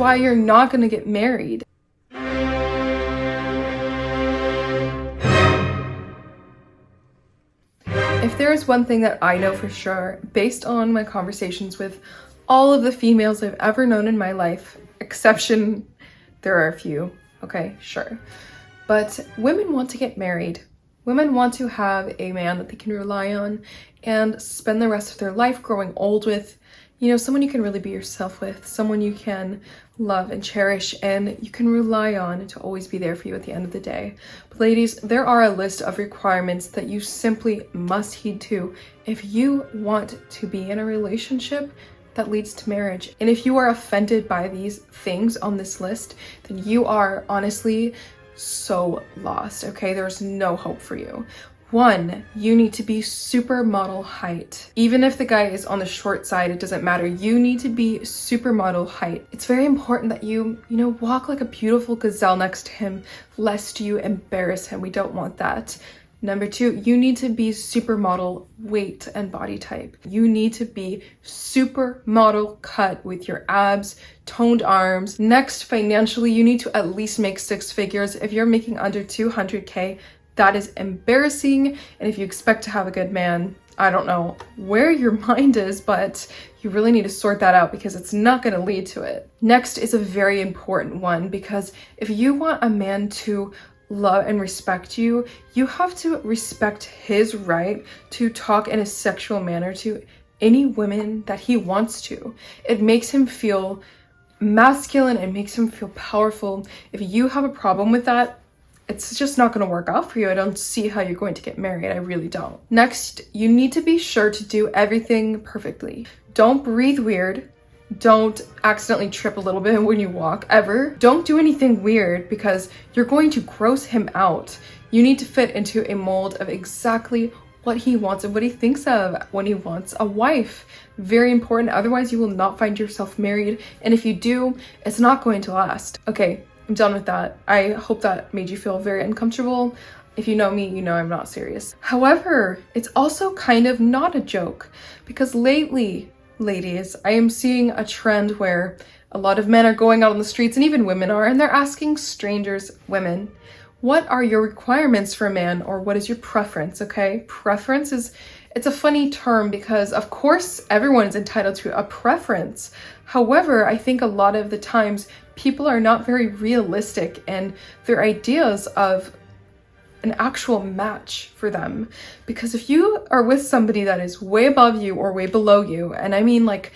why you're not going to get married. If there is one thing that I know for sure, based on my conversations with all of the females I've ever known in my life, exception, there are a few, okay, sure. But women want to get married. Women want to have a man that they can rely on and spend the rest of their life growing old with. You know, someone you can really be yourself with, someone you can love and cherish and you can rely on to always be there for you at the end of the day. But ladies, there are a list of requirements that you simply must heed to if you want to be in a relationship that leads to marriage. And if you are offended by these things on this list, then you are honestly so lost, okay? There's no hope for you. 1, you need to be supermodel height. Even if the guy is on the short side, it doesn't matter. You need to be supermodel height. It's very important that you walk like a beautiful gazelle next to him, lest you embarrass him. We don't want that. Number 2, you need to be supermodel weight and body type. You need to be supermodel cut with your abs, toned arms. Next, financially, you need to at least make 6 figures. If you're making under 200K, that is embarrassing. And if you expect to have a good man, I don't know where your mind is, but you really need to sort that out because it's not going to lead to it. Next is a very important one, because if you want a man to love and respect you, you have to respect his right to talk in a sexual manner to any women that he wants to. It makes him feel masculine, it makes him feel powerful. If you have a problem with that, it's just not going to work out for you. I don't see how you're going to get married. I really don't. Next, you need to be sure to do everything perfectly. Don't breathe weird. Don't accidentally trip a little bit when you walk, ever. Don't do anything weird because you're going to gross him out. You need to fit into a mold of exactly what he wants and what he thinks of when he wants a wife. Very important. Otherwise, you will not find yourself married. And if you do, it's not going to last. Okay, I'm done with that. I hope that made you feel very uncomfortable. If you know me, you know I'm not serious. However, it's also kind of not a joke because lately, ladies, I am seeing a trend where a lot of men are going out on the streets, and even women are, and they're asking strangers, women, what are your requirements for a man, or what is your preference, okay? Preference it's a funny term because of course everyone is entitled to a preference. However, I think a lot of the times people are not very realistic in their ideas of an actual match for them. Because if you are with somebody that is way above you or way below you, and I mean like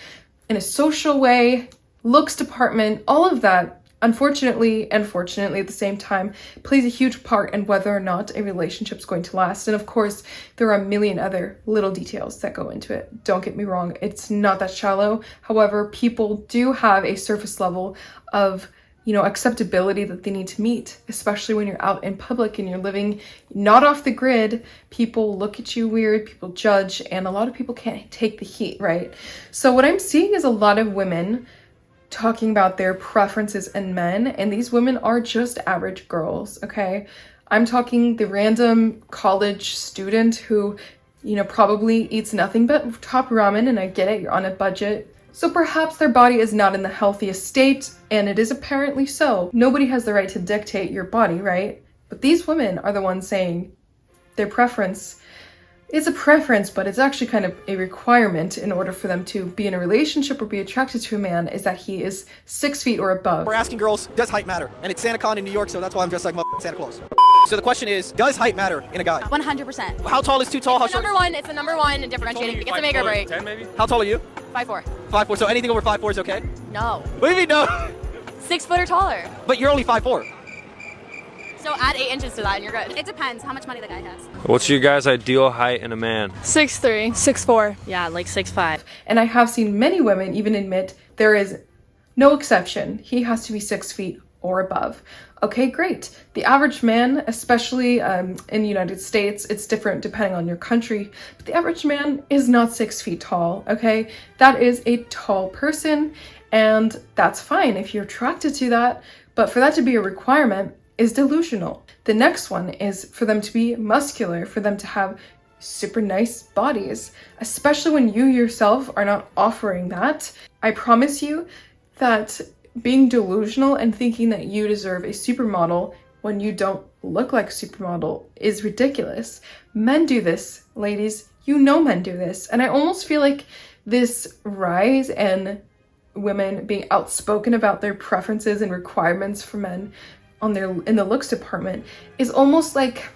in a social way, looks department, all of that, unfortunately and fortunately at the same time, plays a huge part in whether or not a relationship is going to last. And of course, there are a million other little details that go into it. Don't get me wrong, it's not that shallow. However, people do have a surface level of acceptability that they need to meet, especially when you're out in public and you're living not off the grid. People look at you weird, people judge, and a lot of people can't take the heat, right? So what I'm seeing is a lot of women talking about their preferences in men, and these women are just average girls, okay? I'm talking the random college student who, probably eats nothing but top ramen, and I get it, you're on a budget. So perhaps their body is not in the healthiest state, and it is apparently so. Nobody has the right to dictate your body, right? But these women are the ones saying their preference is a preference, but it's actually kind of a requirement in order for them to be in a relationship or be attracted to a man, is that he is 6 feet or above. We're asking girls, does height matter? And it's SantaCon in New York, so that's why I'm dressed like Santa Claus. So the question is, does height matter in a guy? 100%. How tall is too tall? It's the number one differentiating. It gets a make or break. 10 maybe? How tall are you? 5'4". 5'4", so anything over 5'4" is okay? No. What do you mean no? 6 foot or taller. But you're only 5'4". So add 8 inches to that and you're good. It depends how much money the guy has. What's your guys' ideal height in a man? 6'3", 6'4". Yeah, like 6'5". And I have seen many women even admit there is no exception. He has to be 6 feet or above. Okay, great. The average man, especially in the United States, it's different depending on your country, but the average man is not 6 feet tall, okay? That is a tall person, and that's fine if you're attracted to that, but for that to be a requirement is delusional. The next one is for them to be muscular, for them to have super nice bodies, especially when you yourself are not offering that. I promise you that being delusional and thinking that you deserve a supermodel when you don't look like a supermodel is ridiculous. Men do this, ladies. You know men do this. And I almost feel like this rise in women being outspoken about their preferences and requirements for men in the looks department is almost like,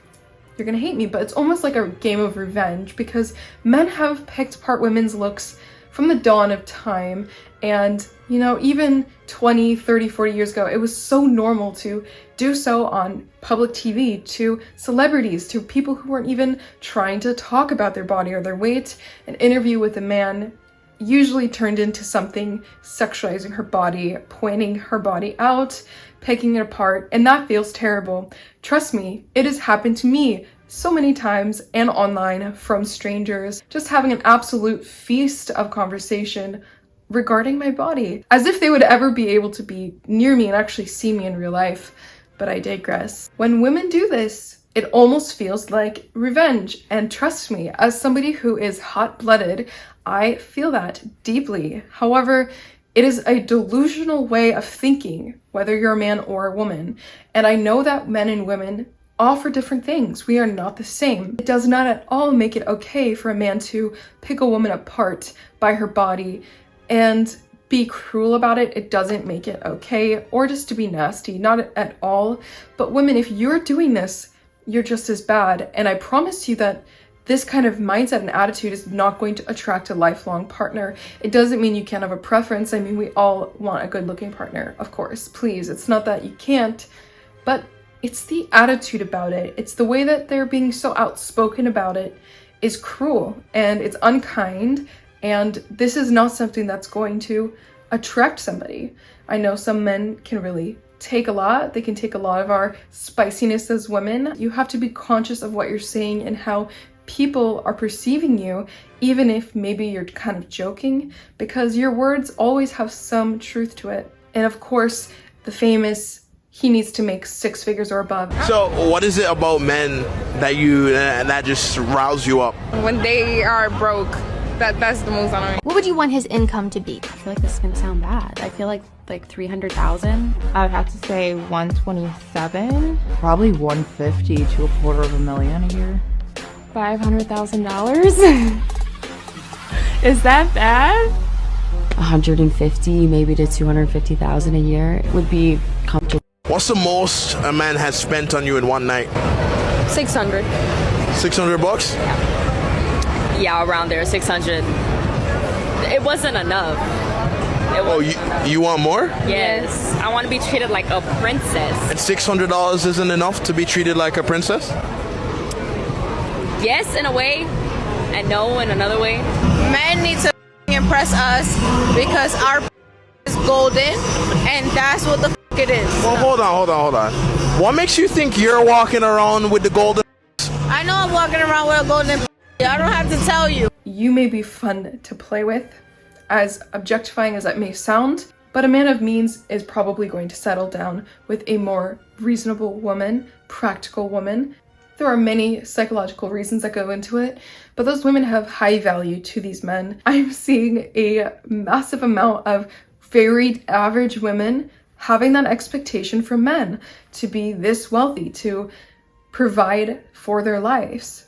you're gonna hate me, but it's almost like a game of revenge, because men have picked apart women's looks from the dawn of time. And, you know, even 20, 30, 40 years ago, it was so normal to do so on public TV, to celebrities, to people who weren't even trying to talk about their body or their weight. An interview with a man usually turned into something sexualizing her body, pointing her body out, picking it apart, and that feels terrible. Trust me, it has happened to me so many times and online from strangers, just having an absolute feast of conversation regarding my body, as if they would ever be able to be near me and actually see me in real life. But I digress. When women do this, it almost feels like revenge. And trust me, as somebody who is hot-blooded, I feel that deeply. However, it is a delusional way of thinking, whether you're a man or a woman. And I know that men and women offer different things. We are not the same. It does not at all make it okay for a man to pick a woman apart by her body and be cruel about it. It doesn't make it okay, or just to be nasty, not at all. But women, if you're doing this, you're just as bad. And I promise you that this kind of mindset and attitude is not going to attract a lifelong partner. It doesn't mean you can't have a preference. I mean, we all want a good looking partner, of course, please. It's not that you can't, but it's the attitude about it. It's the way that they're being so outspoken about it is cruel and it's unkind. And this is not something that's going to attract somebody. I know some men can really take a lot. They can take a lot of our spiciness as women. You have to be conscious of what you're saying and how people are perceiving you, even if maybe you're kind of joking, because your words always have some truth to it. And of course, the famous, he needs to make 6 figures or above. So what is it about men that just riles you up? When they are broke, that's the most annoying. What would you want his income to be? I feel like this is gonna sound bad. I feel like 300,000. I would have to say 127. Probably 150 to a $250,000 a year. $500,000. Is that bad? 150, maybe to 250,000 a year would be comfortable. What's the most a man has spent on you in one night? 600. 600 bucks? Yeah, around there, 600. It wasn't enough. You want more? Yes, I want to be treated like a princess. And $600 isn't enough to be treated like a princess? Yes, in a way, and no in another way. Men need to impress us because our is golden, and that's what the it is. Well, hold on. What makes you think you're walking around with the golden? I know I'm walking around with a golden. I don't have to tell you. You may be fun to play with, as objectifying as that may sound, but a man of means is probably going to settle down with a more reasonable woman, practical woman. There are many psychological reasons that go into it, but those women have high value to these men. I'm seeing a massive amount of very average women having that expectation from men to be this wealthy, to provide for their lives.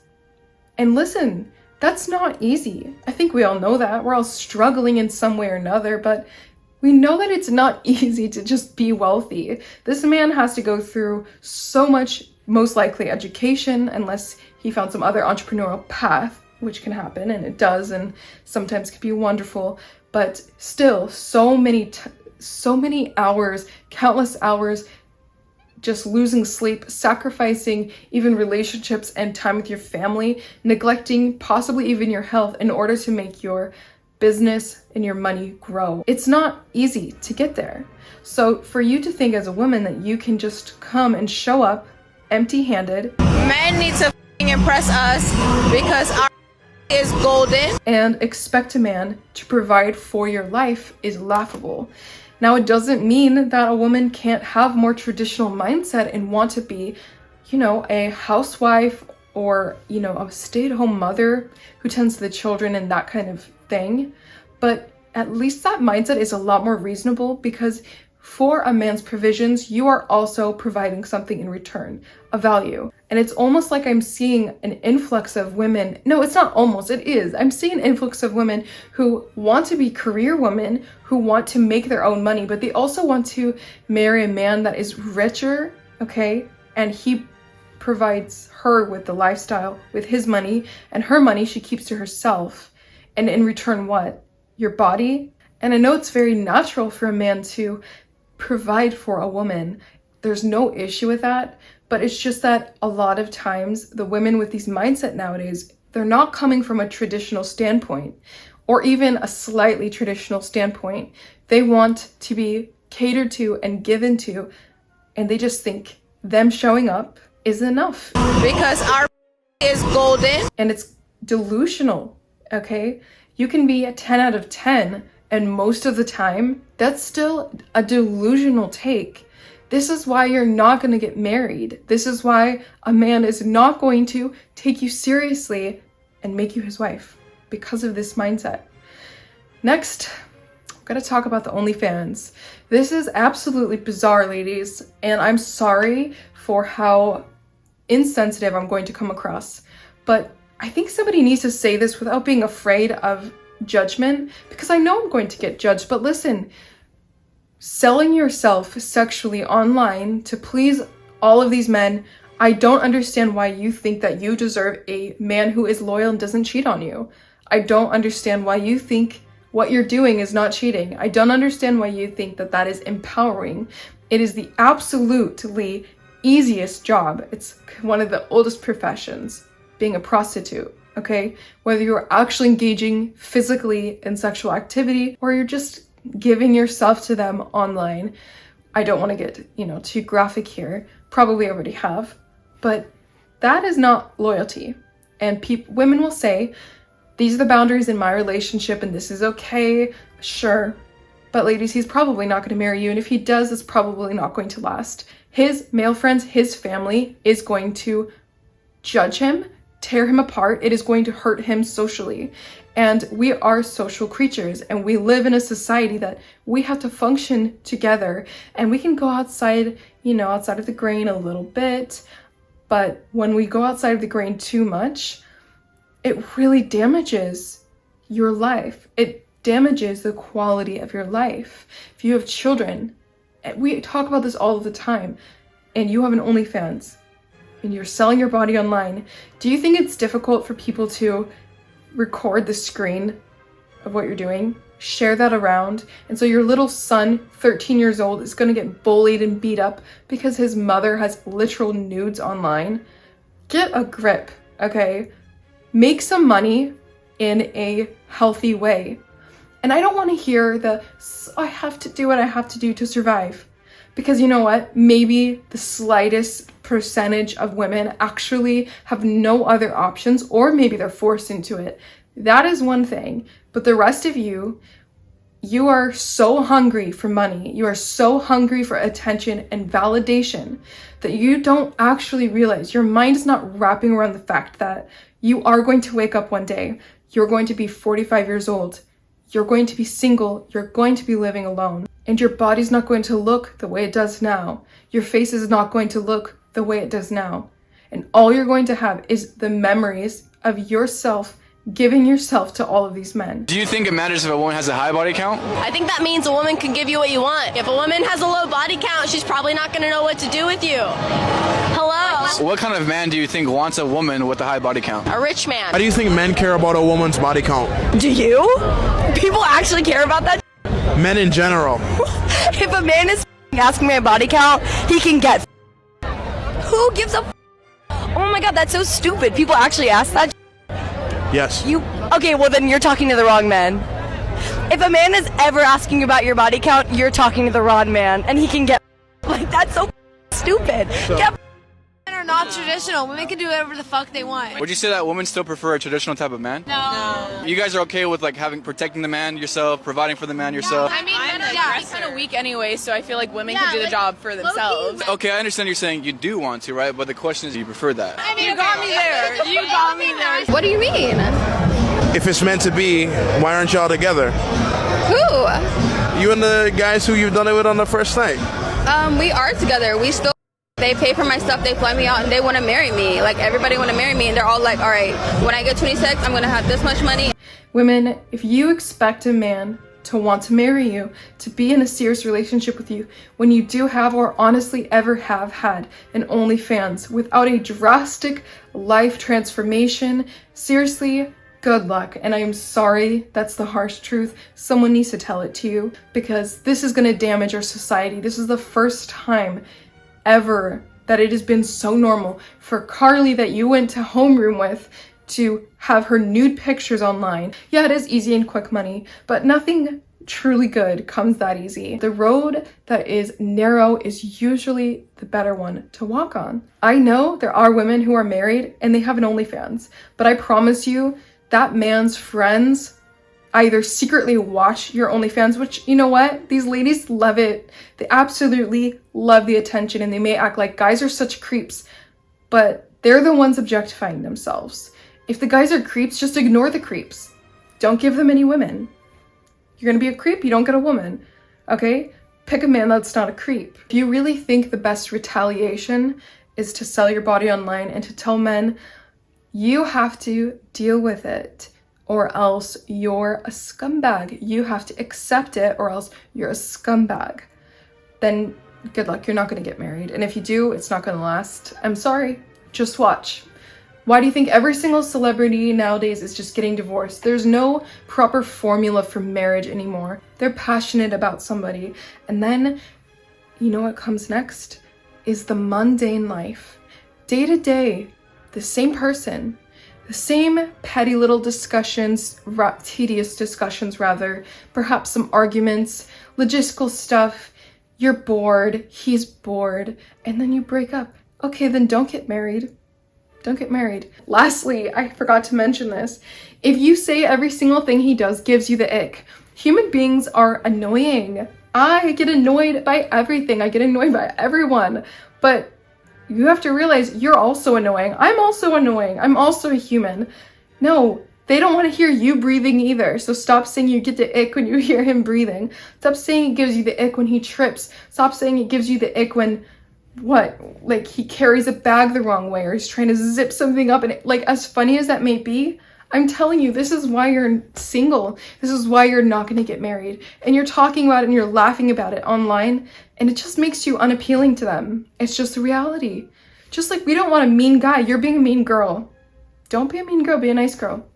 And listen, that's not easy. I think we all know that. We're all struggling in some way or another, but we know that it's not easy to just be wealthy. This man has to go through so much, most likely education, unless he found some other entrepreneurial path, which can happen, and it does, and sometimes can be wonderful, but still so many hours, countless hours, just losing sleep, sacrificing even relationships and time with your family, neglecting possibly even your health in order to make your business and your money grow. It's not easy to get there. So for you to think as a woman that you can just come and show up empty-handed. Men need to impress us because our is golden. And expect a man to provide for your life is laughable. Now, it doesn't mean that a woman can't have more traditional mindset and want to be, a housewife or, a stay-at-home mother who tends to the children and that kind of thing. But at least that mindset is a lot more reasonable, because for a man's provisions, you are also providing something in return, a value. And it's almost like I'm seeing an influx of women. No, it's not almost, it is. I'm seeing an influx of women who want to be career women, who want to make their own money, but they also want to marry a man that is richer, okay? And he provides her with the lifestyle, with his money, and her money she keeps to herself. And in return, what? Your body? And I know it's very natural for a man to provide for a woman. There's no issue with that, but it's just that a lot of times the women with these mindset nowadays, they're not coming from a traditional standpoint or even a slightly traditional standpoint. They want to be catered to and given to, and they just think them showing up is enough. Because our is golden. And it's delusional, okay? You can be a 10 out of 10, and most of the time, that's still a delusional take. This is why you're not going to get married. This is why a man is not going to take you seriously and make you his wife, because of this mindset. Next, I'm going to talk about the OnlyFans. This is absolutely bizarre, ladies, and I'm sorry for how insensitive I'm going to come across, but I think somebody needs to say this without being afraid of judgment, because I know I'm going to get judged. But listen, selling yourself sexually online to please all of these men, I don't understand why you think that you deserve a man who is loyal and doesn't cheat on you. I don't understand why you think what you're doing is not cheating. I don't understand why you think that that is empowering. It is the absolutely easiest job. It's one of the oldest professions, being a prostitute. Okay, whether you're actually engaging physically in sexual activity or you're just giving yourself to them online. I don't want to get, too graphic here. Probably already have, but that is not loyalty. And women will say, these are the boundaries in my relationship and this is okay. Sure. But ladies, he's probably not going to marry you. And if he does, it's probably not going to last. His male friends, his family is going to judge him, tear him apart. It is going to hurt him socially. And we are social creatures, and we live in a society that we have to function together, and we can go outside, outside of the grain a little bit. But when we go outside of the grain too much, it really damages your life. It damages the quality of your life. If you have children, and we talk about this all of the time, and you have an OnlyFans, and you're selling your body online, do you think it's difficult for people to record the screen of what you're doing, share that around, and so your little son, 13 years old, is going to get bullied and beat up because his mother has literal nudes online? Get a grip, okay? Make some money in a healthy way. And I don't want to hear I have to do what I have to do to survive. Because you know what? Maybe the slightest percentage of women actually have no other options, or maybe they're forced into it. That is one thing. But the rest of you are so hungry for money. You are so hungry for attention and validation that you don't actually realize, your mind is not wrapping around the fact that you are going to wake up one day. You're going to be 45 years old. You're going to be single. You're going to be living alone. And your body's not going to look the way it does now. Your face is not going to look the way it does now. And all you're going to have is the memories of yourself giving yourself to all of these men. Do you think it matters if a woman has a high body count? I think that means a woman can give you what you want. If a woman has a low body count, she's probably not going to know what to do with you. Hello? What kind of man do you think wants a woman with a high body count? A rich man. How do you think men care about a woman's body count? Do you? People actually care about that? Men in general. If a man is asking my body count, he can get. Who gives a? Oh my god, that's so stupid. People actually ask that. Yes. Okay, well then you're talking to the wrong man. If a man is ever asking about your body count, you're talking to the wrong man, and he can get. Like, that's so stupid. Men are not traditional. Women can do whatever the fuck they want. Would you say that women still prefer a traditional type of man? No. You guys are okay with protecting the man yourself, providing for the man yourself? I mean, men are kind of weak anyway, so I feel like women can do the job for themselves. Okay, I understand you're saying you do want to, right? But the question is, do you prefer that? I mean, you got me there. You got me there. What do you mean? If it's meant to be, why aren't y'all together? Who? You and the guys who you've done it with on the first night? We are together. They pay for my stuff, they fly me out, and they want to marry me. Like, everybody want to marry me, and they're all like, all right, when I get 26, I'm going to have this much money. Women, if you expect a man to want to marry you, to be in a serious relationship with you, when you do have or honestly ever have had an OnlyFans without a drastic life transformation, seriously, good luck. And I am sorry, that's the harsh truth. Someone needs to tell it to you, because this is going to damage our society. This is the first time ever that it has been so normal for Carly that you went to homeroom with to have her nude pictures online. Yeah, it is easy and quick money, but nothing truly good comes that easy. The road that is narrow is usually the better one to walk on. I know there are women who are married and they have an OnlyFans, but I promise you that man's friends either secretly watch your OnlyFans, which, you know what? These ladies love it. They absolutely love the attention, and they may act like guys are such creeps, but they're the ones objectifying themselves. If the guys are creeps, just ignore the creeps. Don't give them any women. You're gonna be a creep, you don't get a woman, okay? Pick a man that's not a creep. If you really think the best retaliation is to sell your body online and to tell men, you have to deal with it, or else you're a scumbag. You have to accept it, or else you're a scumbag. Then good luck, you're not gonna get married. And if you do, it's not gonna last. I'm sorry, just watch. Why do you think every single celebrity nowadays is just getting divorced? There's no proper formula for marriage anymore. They're passionate about somebody. And then, you know what comes next? Is the mundane life. Day to day, the same person, the same petty little discussions, tedious discussions rather, perhaps some arguments, logistical stuff. You're bored, he's bored, and then you break up. Okay, then don't get married. Don't get married. Lastly, I forgot to mention this. If you say every single thing he does gives you the ick, human beings are annoying. I get annoyed by everything. I get annoyed by everyone. But you have to realize you're also annoying. I'm also annoying. I'm also a human. No, they don't want to hear you breathing either. So stop saying you get the ick when you hear him breathing. Stop saying it gives you the ick when he trips. Stop saying it gives you the ick when like he carries a bag the wrong way, or he's trying to zip something up. And like, as funny as that may be, I'm telling you, this is why you're single. This is why you're not going to get married. And you're talking about it and you're laughing about it online, and it just makes you unappealing to them. It's just the reality. Just like we don't want a mean guy, you're being a mean girl. Don't be a mean girl, be a nice girl.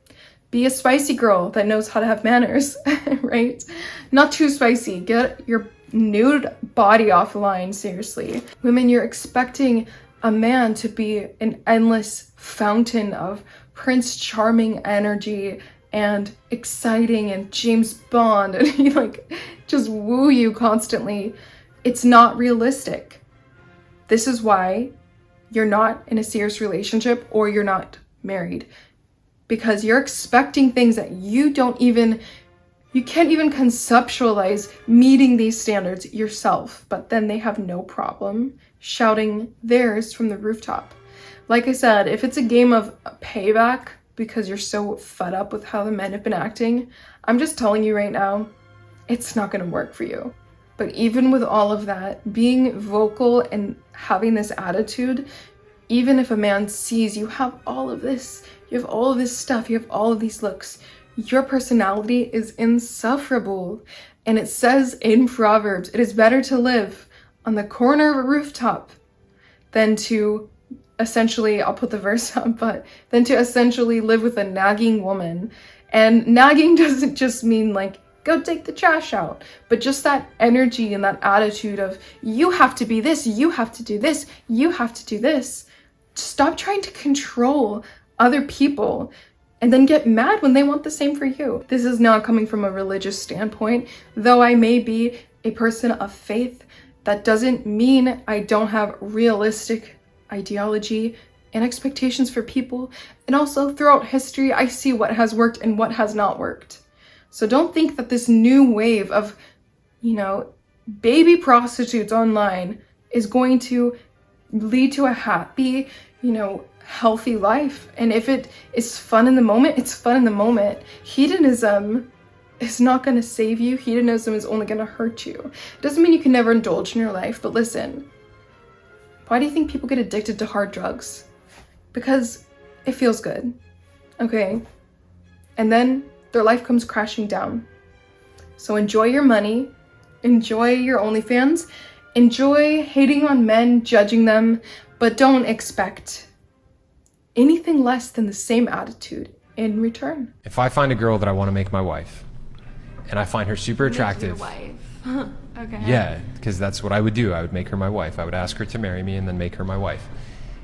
Be a spicy girl that knows how to have manners, right? Not too spicy. Get your nude body offline, seriously. Women, you're expecting a man to be an endless fountain of Prince Charming energy and exciting and James Bond, and he like just woo you constantly. It's not realistic. This is why you're not in a serious relationship or you're not married, because you're expecting things that you can't even conceptualize meeting these standards yourself, but then they have no problem shouting theirs from the rooftop. Like I said, if it's a game of payback because you're so fed up with how the men have been acting, I'm just telling you right now, it's not gonna work for you. But even with all of that, being vocal and having this attitude, even if a man sees you have all of this, you have all of this stuff, you have all of these looks, your personality is insufferable. And it says in Proverbs, it is better to live on the corner of a rooftop than to essentially, I'll put the verse up, but than to essentially live with a nagging woman. And nagging doesn't just mean like, go take the trash out, but just that energy and that attitude of, you have to be this, you have to do this, you have to do this. Stop trying to control other people and then get mad when they want the same for you. This is not coming from a religious standpoint. Though I may be a person of faith, that doesn't mean I don't have realistic ideology and expectations for people. And also throughout history, I see what has worked and what has not worked. So don't think that this new wave of, baby prostitutes online is going to lead to a happy, healthy life. And if it is fun in the moment, it's fun in the moment. Hedonism is not going to save you. Hedonism is only going to hurt you. It doesn't mean you can never indulge in your life, but listen, why do you think people get addicted to hard drugs? Because it feels good, okay? And then their life comes crashing down. So enjoy your money, enjoy your OnlyFans, enjoy hating on men, judging them, but don't expect anything less than the same attitude in return. If I find a girl that I want to make my wife, and I find her super attractive. Your wife. Okay. Yeah, because that's what I would do. I would make her my wife. I would ask her to marry me and then make her my wife.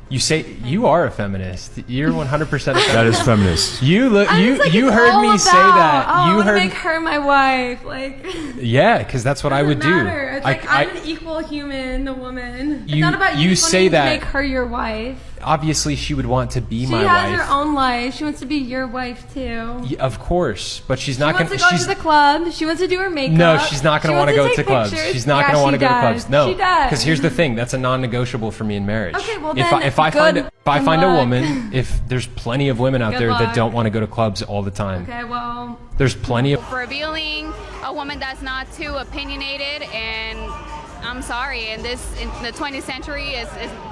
You say you are a feminist. You're 100% a feminist. That is feminist. You look. You heard me say that. Oh, you I heard. make her my wife. Like. Yeah, because that's what I would do. It's like I'm an equal human, a woman. It's You- not about you you say wanting that- to make her your wife. Obviously, she would want to be She my has wife. her own life. She wants to be your wife too. Yeah, of course, but she's not She going wants to go to the club. She wants to do her makeup. No, she's not going to want to go to clubs. Pictures. She's not Yeah, going to want to she go to does. clubs. No, She does. because here's the thing: that's a non-negotiable for me in marriage. Okay, well if then, if I good find a luck. woman, if there's plenty of women out Good there luck. that don't want to go to clubs all the time. Okay, well. There's plenty of. Revealing a woman that's not too opinionated, and I'm sorry, in the 20th century is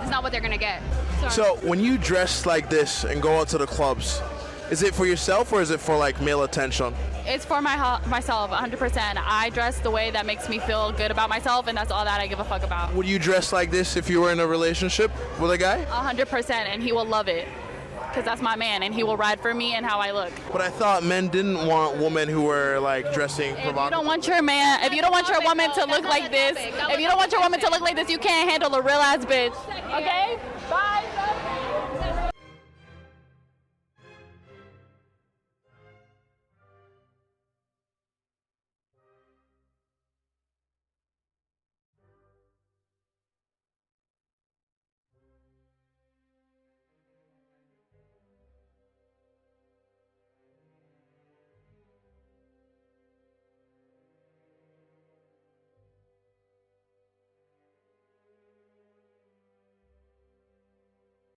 not what they're gonna get. Sorry. So when you dress like this and go out to the clubs, is it for yourself or is it for like male attention? It's for myself, 100%. I dress the way that makes me feel good about myself, and that's all that I give a fuck about. Would you dress like this if you were in a relationship with a guy? 100%, and he will love it. Because that's my man, and he will ride for me and how I look. But I thought men didn't want women who were like dressing If you provocative. don't want your man, if you don't want your woman to look like this, if you don't want your woman to look like this, you can't handle a real ass bitch. Okay?